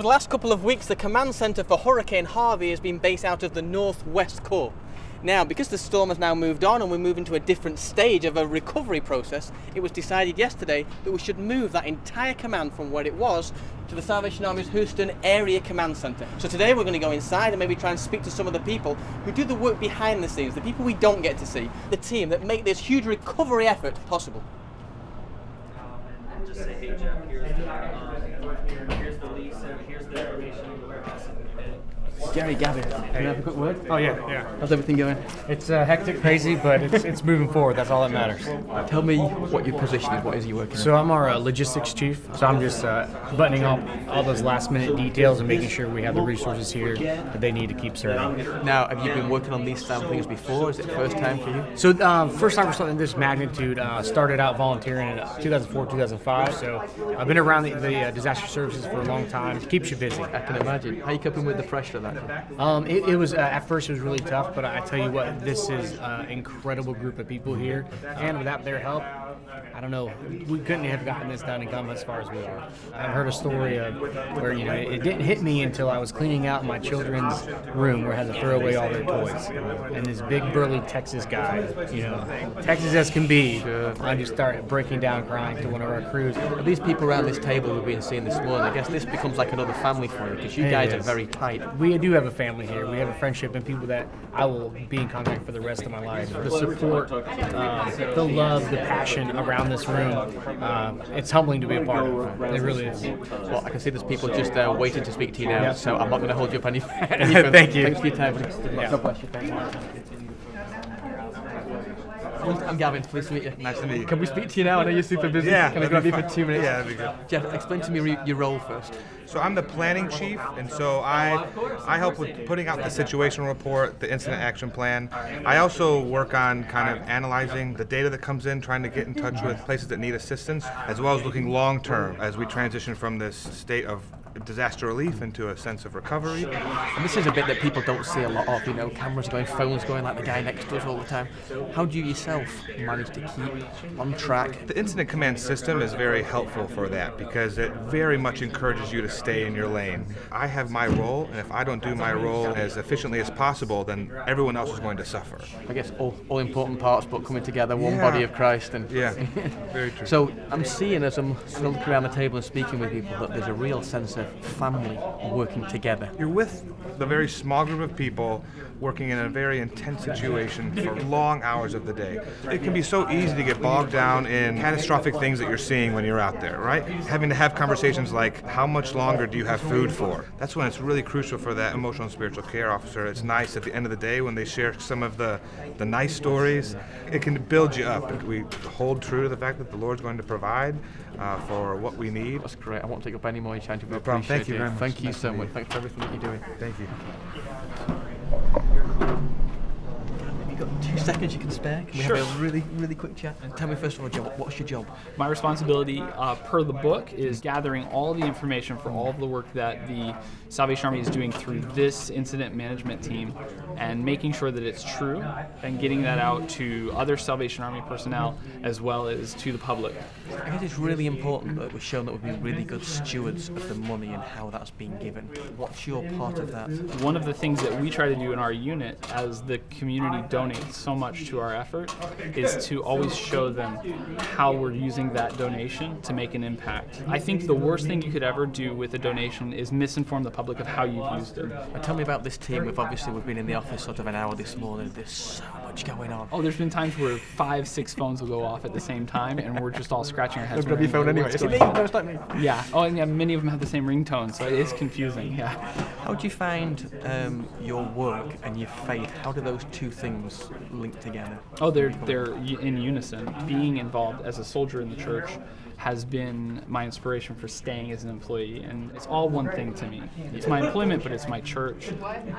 For the last couple of weeks, the command centre for Hurricane Harvey has been based out of the northwest core. Now, because the storm has now moved on and we're moving to a different stage of a recovery process, it was decided yesterday that we should move that entire command from where it was to the Salvation Army's Houston Area Command Centre. So today we're going to go inside and maybe try and speak to some of the people who do the work behind the scenes, the people we don't get to see, the team that make this huge recovery effort possible. Just say, hey Jeff, here's the lease, here's the information in the warehouse. Gary, Gavin, can I have a quick word? Oh yeah. How's everything going? It's hectic, crazy, but it's moving forward. That's all that matters. Tell me what your position is. What is you working on? So I'm our logistics chief. So I'm just buttoning up all those last minute details and making sure we have the resources here that they need to keep serving. Now, have you been working on these style things before? Is it the first time for you? So first time for something this magnitude, started out volunteering in 2004, 2005. So I've been around the disaster services for a long time. It keeps you busy. I can imagine. How are you coping with the pressure of that? It was at first it was really tough, but I tell you what, this is an incredible group of people here, and without their help, I don't know, we couldn't have gotten this done and come as far as we are. I've heard a story of where it didn't hit me until I was cleaning out my children's room where I had to throw away all their toys, and this big burly Texas guy, Texas as can be, I just started breaking down crying to one of our crews. These people around this table we've been seeing this morning, I guess this becomes like another family for you because you guys are very tight. We do have a family here. We have a friendship and people that I will be in contact for the rest of my life. The support, the love, the passion around this room, it's humbling to be a part of. It really is. Well, I can see there's people just waiting to speak to you now, so I'm not going to hold you up any further. Thank you. Thanks for your time. Yeah. God bless you. Thanks. I'm Gavin, pleased to meet you. Nice to meet you. Can we speak to you now? I know you're super busy. Yeah. Can I grab you for 2 minutes? Yeah, that'd be good. Jeff, explain to me your role first. So I'm the planning chief, and so I help with putting out the situation report, the incident action plan. I also work on kind of analyzing the data that comes in, trying to get in touch with places that need assistance, as well as looking long term as we transition from this state of disaster relief into a sense of recovery. And this is a bit that people don't see a lot of, cameras going, phones going, like the guy next to us all the time. How do you yourself manage to keep on track? The incident command system is very helpful for that because it very much encourages you to stay in your lane. I have my role, and if I don't do my role as efficiently as possible, then everyone else is going to suffer. I guess all important parts, but coming together, one body of Christ. And yeah, very true. So I'm seeing as I'm looking around the table and speaking with people that there's a real sense of family working together. You're with the very small group of people working in a very intense situation for long hours of the day. It can be so easy to get bogged down in catastrophic things that you're seeing when you're out there, right? Having to have conversations like, how much longer do you have food for? That's when it's really crucial for that emotional and spiritual care officer. It's nice at the end of the day when they share some of the nice stories. It can build you up. We hold true to the fact that the Lord's going to provide for what we need. That's great. I won't take up any more of your time. No problem. Thank you very much. Thank you so much. Thanks for everything that you're doing. Thank you. You've got 2 seconds you can spare. Can we Sure. have a really, really quick chat? And tell me first of all, Joe, what's your job? My responsibility per the book is gathering all the information for all of the work that the Salvation Army is doing through this incident management team and making sure that it's true and getting that out to other Salvation Army personnel as well as to the public. I guess it's really important that we're shown that we've been really good stewards of the money and how that's been given. What's your part of that? One of the things that we try to do in our unit as the community donates so much to our effort is to always show them how we're using that donation to make an impact. I think the worst thing you could ever do with a donation is misinform the public of how you've used it. Tell me about this team. We've been in the office sort of an hour this morning. There's so much going on. Oh, there's been times where 5, 6 phones will go off at the same time, and we're just all scratching our heads. Grab your phone anyway. What's Is it going me? on? No, it's not me. Yeah. Oh, and yeah, many of them have the same ringtone, so it is confusing. Yeah. How do you find your work and your faith? How do those two things link together? Oh, they're in unison. Being involved as a soldier in the church has been my inspiration for staying as an employee, and it's all one thing to me. It's my employment, but it's my church.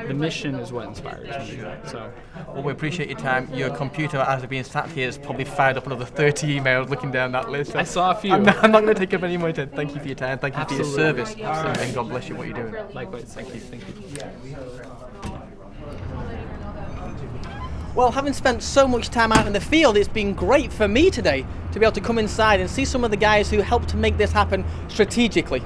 The mission is what inspires me. So, well, we appreciate your time. Your computer, as being sat here, has probably fired up another 30 emails looking down that list. I saw a few. I'm not going to take up any more time. Thank you for your time. Thank you Absolutely. for your service. Absolutely. And God bless you what you're doing. Likewise. Thank you. Thank you. Well, having spent so much time out in the field, it's been great for me today to be able to come inside and see some of the guys who helped to make this happen strategically.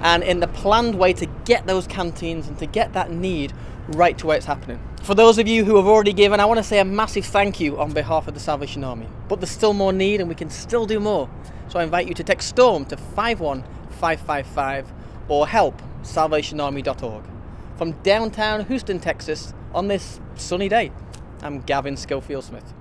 and in the planned way to get those canteens and to get that need right to where it's happening. For those of you who have already given, I want to say a massive thank you on behalf of the Salvation Army. But there's still more need and we can still do more. So I invite you to text STORM to 51555 or help@salvationarmy.org. From downtown Houston, Texas, on this sunny day, I'm Gavin Schofield Smith.